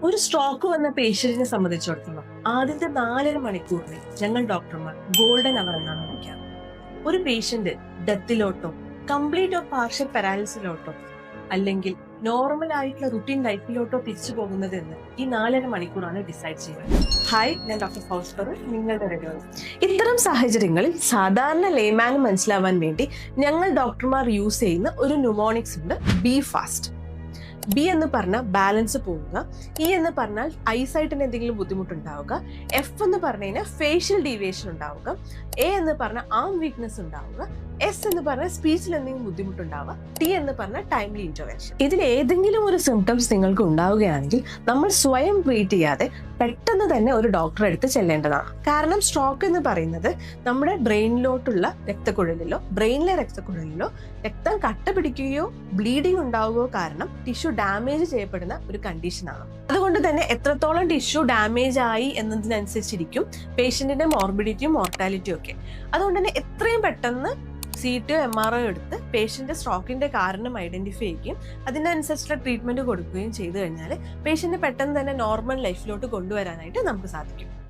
ഒരു സ്ട്രോക്ക് വന്ന പേഷ്യന്റിനെ സംബന്ധിച്ചിടത്തോളം ആദ്യത്തെ 4.5 മണിക്കൂറിനെ ഞങ്ങൾ ഡോക്ടർമാർ ഗോൾഡൻ അവർ എന്നാണ് വിളിക്കാറ്. ഒരു പേഷ്യന്റ് ഡെത്തിലോട്ടോ കംപ്ലീറ്റ് ഓഫ് പാർഷ്യൽ പാരാലിസിലോട്ടോ അല്ലെങ്കിൽ നോർമൽ ആയിട്ടുള്ള റുട്ടീൻ ലൈഫിലോട്ടോ തിരിച്ചു പോകുന്നത് എന്ന് ഈ 4.5 മണിക്കൂറാണ് ഡിസൈഡ് ചെയ്യുന്നത്. ഹായ്, ഞാൻ ഡോക്ടർ ഫൗസ്ഫർ, നിങ്ങളുടെ റേഡിയോളജിസ്റ്റ്. ഇത്തരം സാഹചര്യങ്ങളിൽ സാധാരണ ലേമാന് മനസ്സിലാവാൻ വേണ്ടി ഞങ്ങൾ ഡോക്ടർമാർ യൂസ് ചെയ്യുന്ന ഒരു ന്യൂമോണിക്സ് ഉണ്ട്, ബി ഫാസ്റ്റ്. ബി എന്ന് പറഞ്ഞാൽ ബാലൻസ് പോവുക, ഇ എന്ന് പറഞ്ഞാൽ ഐസൈറ്റിന് എന്തെങ്കിലും ബുദ്ധിമുട്ടുണ്ടാവുക, എഫ് എന്ന് പറഞ്ഞു കഴിഞ്ഞാൽ ഫേഷ്യൽ ഡീവിയേഷൻ ഉണ്ടാവുക, എ എന്ന് പറഞ്ഞാൽ ആം വീക്ക്നെസ് ഉണ്ടാവുക, എസ് എന്ന് പറഞ്ഞാൽ സ്പീച്ചിൽ എന്തെങ്കിലും ബുദ്ധിമുട്ടുണ്ടാവുക, ടി എന്ന് പറഞ്ഞാൽ ടൈംലി ഇന്റർവെൻഷൻ. ഇതിൽ ഏതെങ്കിലും ഒരു സിംറ്റംസ് നിങ്ങൾക്ക് ഉണ്ടാവുകയാണെങ്കിൽ നമ്മൾ സ്വയം ട്രീറ്റ് ചെയ്യാതെ പെട്ടെന്ന് തന്നെ ഒരു ഡോക്ടറെ അടുത്ത് ചെല്ലേണ്ടതാണ്. കാരണം സ്ട്രോക്ക് എന്ന് പറയുന്നത് നമ്മുടെ ബ്രെയിനിലോട്ടുള്ള രക്തക്കുഴലിലോ ബ്രെയിനിലെ രക്തക്കുഴലിലോ രക്തം കട്ട പിടിക്കുകയോ ബ്ലീഡിംഗ് ഉണ്ടാവുകയോ കാരണം ടിഷ്യൂ ഡാമേജ് ചെയ്യപ്പെടുന്ന ഒരു കണ്ടീഷനാണ്. അതുകൊണ്ട് തന്നെ എത്രത്തോളം ടിഷ്യൂ ഡാമേജ് ആയി എന്നതിനനുസരിച്ചിരിക്കും പേഷ്യന്റിന്റെ മോർബിഡിറ്റിയും മോർട്ടാലിറ്റിയും ഒക്കെ. അതുകൊണ്ട് തന്നെ എത്രയും പെട്ടെന്ന് CT MRI എടുത്ത് പേഷ്യന്റ് സ്ട്രോക്കിന്റെ കാരണം ഐഡന്റിഫൈ ചെയ്യുകയും അതിനനുസരിച്ചുള്ള ട്രീറ്റ്മെന്റ് കൊടുക്കുകയും ചെയ്തു കഴിഞ്ഞാൽ പേഷ്യന്റ് പെട്ടെന്ന് തന്നെ നോർമൽ ലൈഫിലോട്ട് കൊണ്ടുവരാനായിട്ട് നമുക്ക് സാധിക്കും.